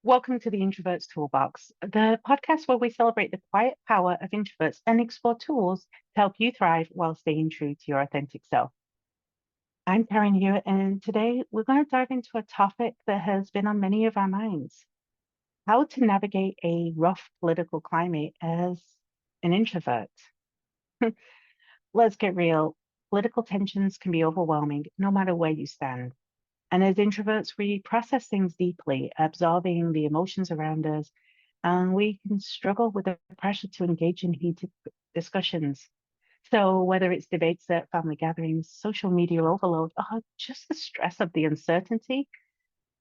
Welcome to the Introverts Toolbox, the podcast where we celebrate the quiet power of introverts and explore tools to help you thrive while staying true to your authentic self. I'm Karen Hewitt, and today we're going to dive into a topic that has been on many of our minds: how to navigate a rough political climate as an introvert. Let's get real. Political tensions can be overwhelming no matter where you stand. And as introverts, we process things deeply, absorbing the emotions around us, and we can struggle with the pressure to engage in heated discussions. So, whether it's debates at family gatherings, social media overload, or just the stress of the uncertainty,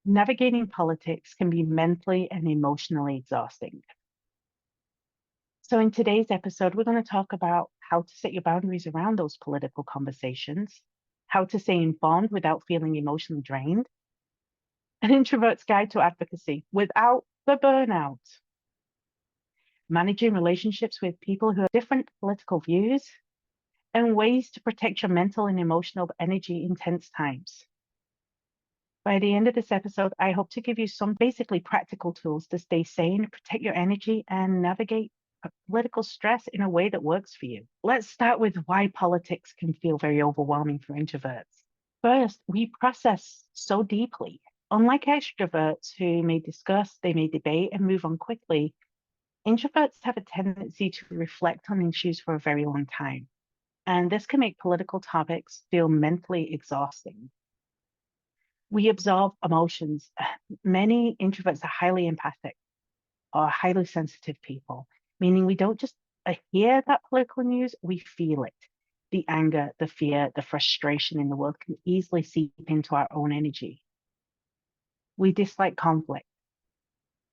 navigating politics can be mentally and emotionally exhausting. So, in today's episode, we're going to talk about how to set your boundaries around those political conversations, how to stay informed without feeling emotionally drained, an introvert's guide to advocacy without the burnout, managing relationships with people who have different political views, and ways to protect your mental and emotional energy in tense times. By the end of this episode, I hope to give you some basically practical tools to stay sane, protect your energy, and navigate political stress in a way that works for you. Let's start with why politics can feel very overwhelming for introverts. First, we process so deeply. Unlike extroverts who may discuss, they may debate and move on quickly, introverts have a tendency to reflect on issues for a very long time. And this can make political topics feel mentally exhausting. We absorb emotions. Many introverts are highly empathic or highly sensitive people, meaning we don't just hear that political news, we feel it. The anger, the fear, the frustration in the world can easily seep into our own energy. We dislike conflict.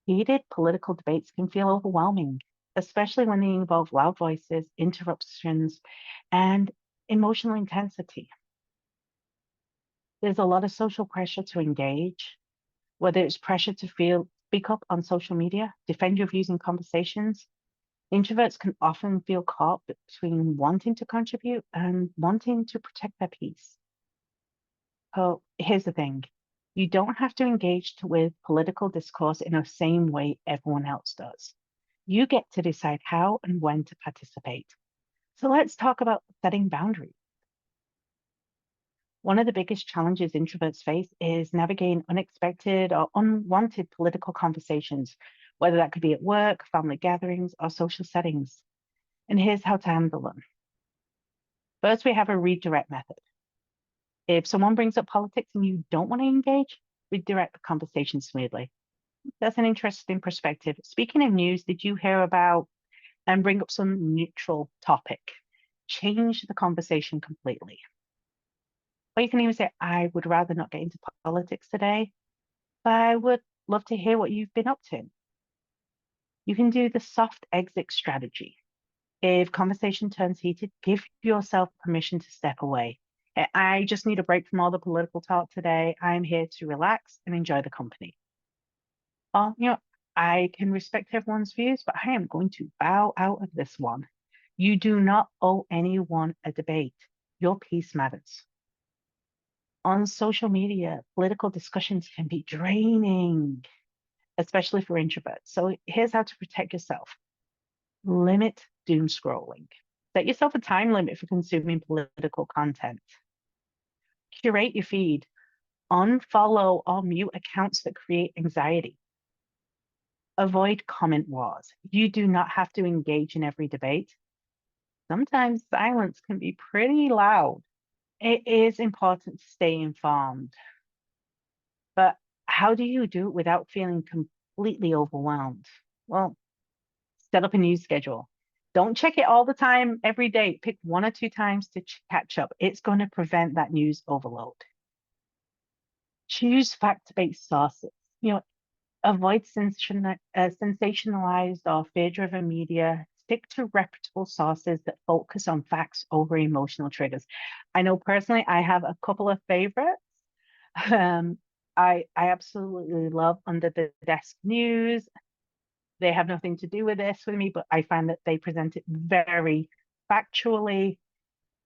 Heated political debates can feel overwhelming, especially when they involve loud voices, interruptions, and emotional intensity. There's a lot of social pressure to engage, whether it's pressure to speak up on social media, defend your views in conversations. Introverts can often feel caught between wanting to contribute and wanting to protect their peace. So here's the thing. You don't have to engage with political discourse in the same way everyone else does. You get to decide how and when to participate. So let's talk about setting boundaries. One of the biggest challenges introverts face is navigating unexpected or unwanted political conversations, whether that could be at work, family gatherings, or social settings. And here's how to handle them. First, we have a redirect method. If someone brings up politics and you don't want to engage, redirect the conversation smoothly. That's an interesting perspective. Speaking of news, did you hear about and bring up some neutral topic? Change the conversation completely. Or you can even say, I would rather not get into politics today, but I would love to hear what you've been up to. You can do the soft exit strategy. If conversation turns heated, give yourself permission to step away. I just need a break from all the political talk today. I'm here to relax and enjoy the company. Or, I can respect everyone's views, but I am going to bow out of this one. You do not owe anyone a debate. Your peace matters. On social media, political discussions can be draining, especially for introverts. So here's how to protect yourself. Limit doom scrolling. Set yourself a time limit for consuming political content. Curate your feed. Unfollow or mute accounts that create anxiety. Avoid comment wars. You do not have to engage in every debate. Sometimes silence can be pretty loud. It is important to stay informed, but how do you do it without feeling completely overwhelmed? Well, set up a news schedule. Don't check it all the time every day. Pick 1 or 2 times to catch up. It's going to prevent that news overload. Choose fact-based sources. Avoid sensationalized or fear-driven media. Stick to reputable sources that focus on facts over emotional triggers. I know personally, I have a couple of favorites. Um, I absolutely love Under the Desk News. They have nothing to do with this with me, but I find that they present it very factually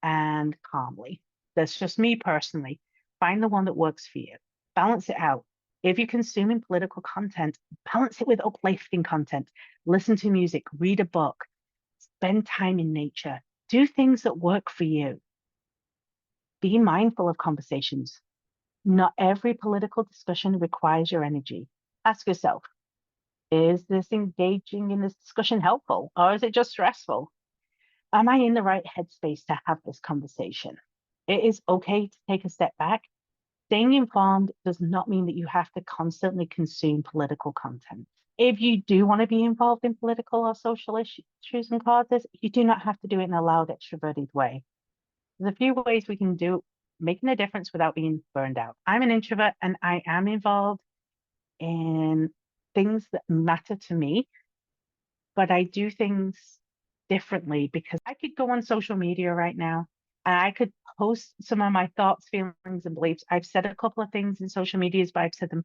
and calmly. That's just me personally. Find the one that works for you. Balance it out. If you're consuming political content, balance it with uplifting content. Listen to music, read a book, spend time in nature, do things that work for you. Be mindful of conversations. Not every political discussion requires your energy. Ask yourself, is this engaging in this discussion helpful or is it just stressful? Am I in the right headspace to have this conversation? It is okay to take a step back. Staying informed does not mean that you have to constantly consume political content. If you do want to be involved in political or social issues and causes, you do not have to do it in a loud, extroverted way. There's a few ways we can do making a difference without being burned out. I'm an introvert and I am involved in things that matter to me, but I do things differently because I could go on social media right now and I could post some of my thoughts, feelings, and beliefs. I've said a couple of things in social medias, but I've said them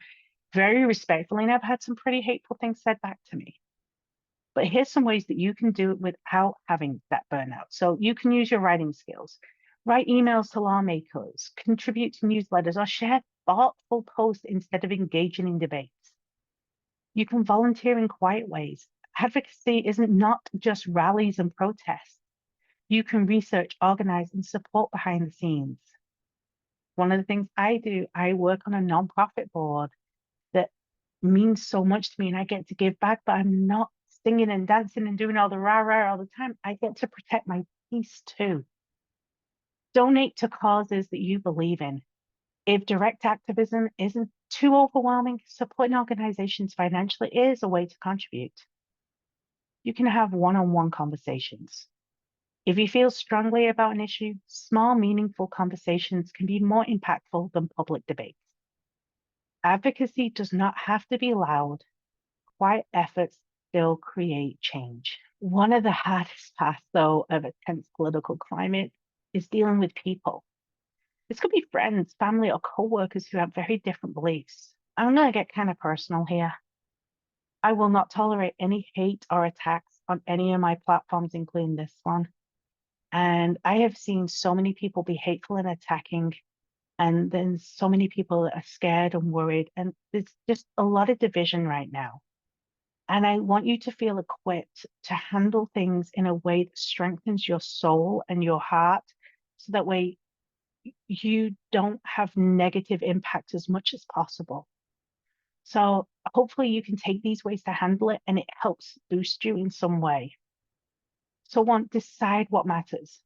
very respectfully, and I've had some pretty hateful things said back to me. But here's some ways that you can do it without having that burnout. So you can use your writing skills, write emails to lawmakers, contribute to newsletters, or share thoughtful posts instead of engaging in debates. You can volunteer in quiet ways. Advocacy isn't not just rallies and protests. You can research, organize, and support behind the scenes. One of the things I do, I work on a nonprofit board that means so much to me, and I get to give back, but I'm not singing and dancing and doing all the rah rah all the time. I get to protect my peace too. Donate to causes that you believe in. If direct activism isn't too overwhelming, supporting organizations financially is a way to contribute. You can have one-on-one conversations. If you feel strongly about an issue, small, meaningful conversations can be more impactful than public debates. Advocacy does not have to be loud. Quiet efforts still create change. One of the hardest parts, though, of a tense political climate is dealing with people. This could be friends, family, or coworkers who have very different beliefs. I'm going to get kind of personal here. I will not tolerate any hate or attacks on any of my platforms, including this one. And I have seen so many people be hateful and attacking, and then so many people that are scared and worried. And there's just a lot of division right now. And I want you to feel equipped to handle things in a way that strengthens your soul and your heart, so that way you don't have negative impact as much as possible. So hopefully you can take these ways to handle it and it helps boost you in some way. So one, decide what matters.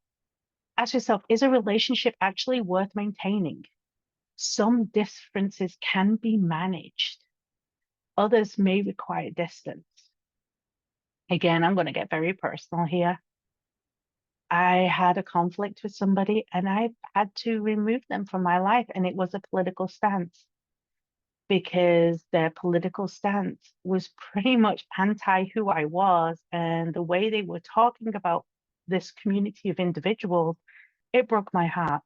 Ask yourself, is a relationship actually worth maintaining? Some differences can be managed. Others may require distance. Again, I'm going to get very personal here. I had a conflict with somebody and I had to remove them from my life, and it was a political stance because their political stance was pretty much anti who I was, and the way they were talking about this community of individuals, it broke my heart.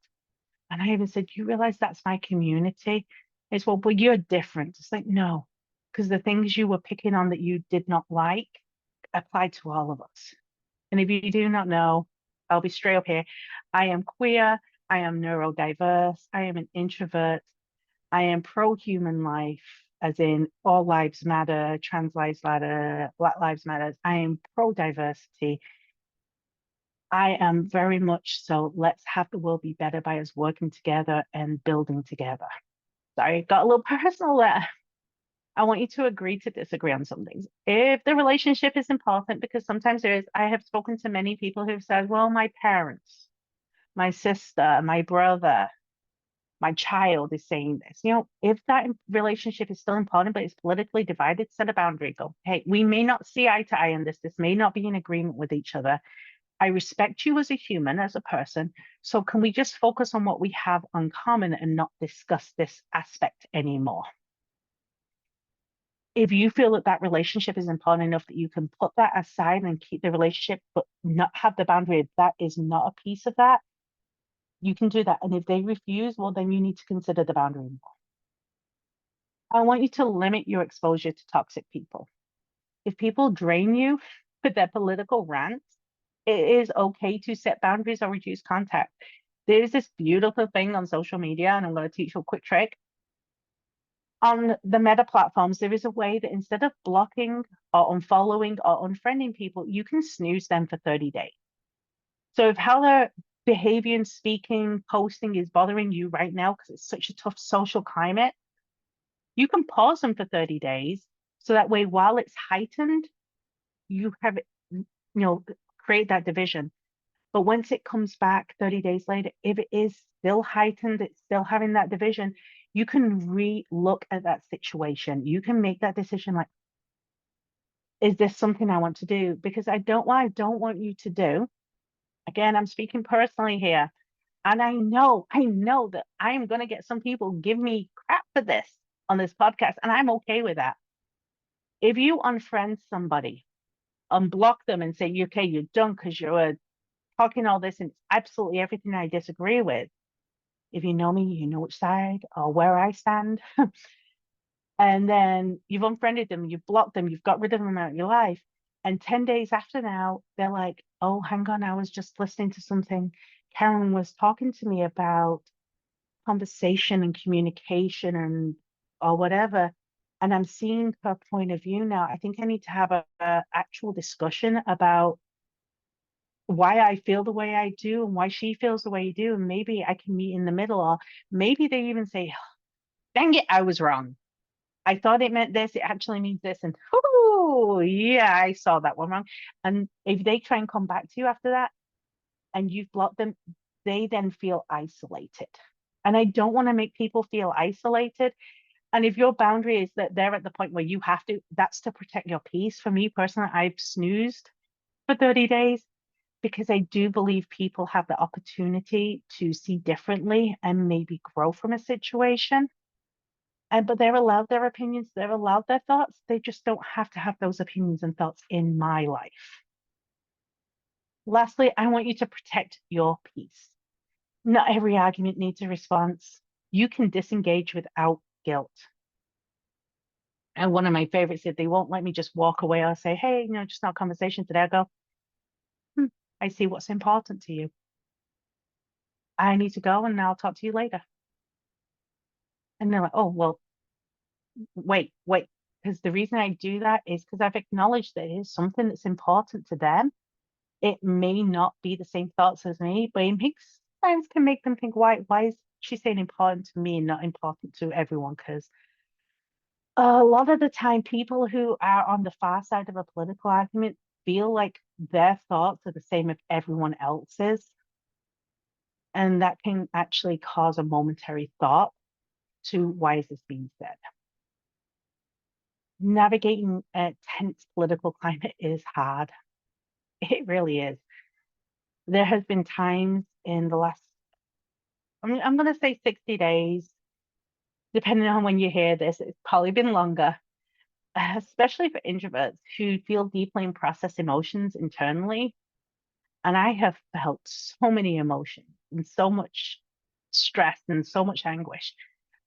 And I even said, you realize that's my community? It's, well, but you're different. It's like, no, because the things you were picking on that you did not like apply to all of us. And if you do not know, I'll be straight up here. I am queer. I am neurodiverse. I am an introvert. I am pro human life, as in all lives matter, trans lives matter, Black lives matter. I am pro diversity. I am very much so, let's have the world be better by us working together and building together. Sorry, got a little personal there. I want you to agree to disagree on some things. If the relationship is important, because sometimes there is, I have spoken to many people who've said, well, my parents, my sister, my brother, my child is saying this. You know, if that relationship is still important, but it's politically divided, set a boundary. Go, hey, we may not see eye to eye on this. This may not be in agreement with each other. I respect you as a human, as a person. So can we just focus on what we have in common and not discuss this aspect anymore? If you feel that that relationship is important enough that you can put that aside and keep the relationship, but not have the boundary, that is not a piece of that, you can do that. And if they refuse, well, then you need to consider the boundary more. I want you to limit your exposure to toxic people. If people drain you with their political rants, it is okay to set boundaries or reduce contact. There's this beautiful thing on social media, and I'm going to teach you a quick trick. On the meta platforms, there is a way that instead of blocking or unfollowing or unfriending people, you can snooze them for 30 days. So if how their behavior and speaking, posting is bothering you right now because it's such a tough social climate, you can pause them for 30 days. So that way, while it's heightened, you have, create that division. But once it comes back 30 days later, if it is still heightened, it's still having that division, you can re-look at that situation. You can make that decision like, is this something I want to do? Because what I don't want you to do, again, I'm speaking personally here. And I know that I am going to get some people give me crap for this on this podcast, and I'm okay with that. If you unfriend somebody, unblock them and say, okay, you're done because you're talking all this and it's absolutely everything I disagree with. If you know me, you know which side or where I stand. And then you've unfriended them, you've blocked them, you've got rid of them out of your life. And 10 days after now, they're like, oh, hang on, I was just listening to something Karen was talking to me about conversation and communication and or whatever. And I'm seeing her point of view now. I think I need to have a actual discussion about why I feel the way I do and why she feels the way you do. And maybe I can meet in the middle, or maybe they even say, dang it, I was wrong. I thought it meant this, it actually means this. And oh, yeah, I saw that one wrong. And if they try and come back to you after that and you've blocked them, they then feel isolated. And I don't want to make people feel isolated. And if your boundary is that they're at the point where you have to, that's to protect your peace. For me personally, I've snoozed for 30 days because I do believe people have the opportunity to see differently and maybe grow from a situation. And but they're allowed their opinions, they're allowed their thoughts. They just don't have to have those opinions and thoughts in my life. Lastly, I want you to protect your peace. Not every argument needs a response. You can disengage without guilt. And one of my favorites is they won't let me just walk away or say, hey, just not a conversation today. I go, I see what's important to you. I need to go and I'll talk to you later. And they're like, oh, well, wait. Because the reason I do that is because I've acknowledged that it is something that's important to them. It may not be the same thoughts as me, but it makes sense to make them think, why is she saying important to me and not important to everyone? Because a lot of the time, people who are on the far side of a political argument feel like their thoughts are the same as everyone else's. And that can actually cause a momentary thought to why is this being said? Navigating a tense political climate is hard. It really is. There has been times in the last, I'm going to say 60 days, depending on when you hear this, it's probably been longer, especially for introverts who feel deeply and process emotions internally. And I have felt so many emotions and so much stress and so much anguish.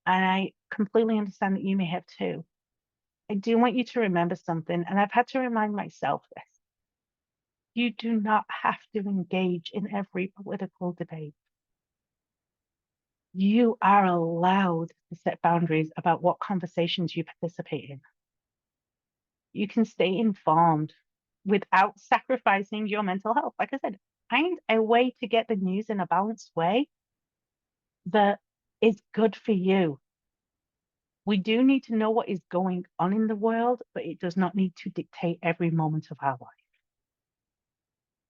And I completely understand that you may have too. I do want you to remember something, and I've had to remind myself this. You do not have to engage in every political debate. You are allowed to set boundaries about what conversations you participate in. You can stay informed without sacrificing your mental health. Like I said, find a way to get the news in a balanced way that is good for you. We do need to know what is going on in the world, but it does not need to dictate every moment of our life.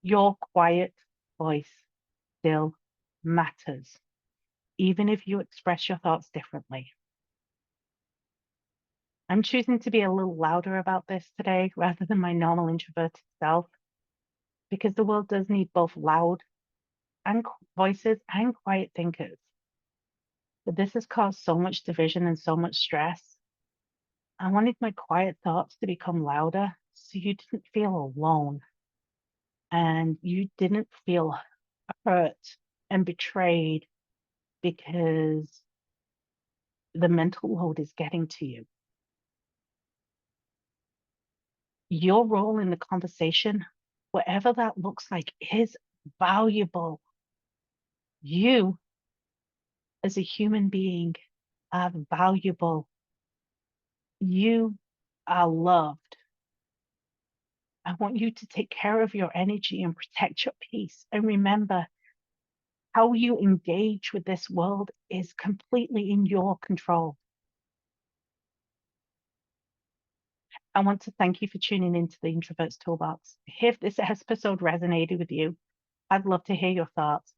Your quiet voice still matters, even if you express your thoughts differently. I'm choosing to be a little louder about this today rather than my normal introverted self because the world does need both loud and voices and quiet thinkers. But this has caused so much division and so much stress. I wanted my quiet thoughts to become louder so you didn't feel alone and you didn't feel hurt and betrayed because the mental load is getting to you. Your role in the conversation, whatever that looks like, is valuable. You, as a human being, are valuable. You are loved. I want you to take care of your energy and protect your peace. And remember, how you engage with this world is completely in your control. I want to thank you for tuning into the Introverts Toolbox. If this episode resonated with you, I'd love to hear your thoughts.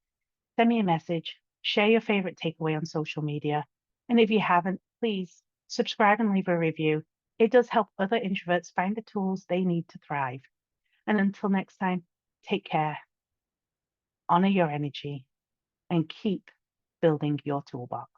Send me a message, share your favorite takeaway on social media. And if you haven't, please subscribe and leave a review. It does help other introverts find the tools they need to thrive. And until next time, take care, honor your energy, and keep building your toolbox.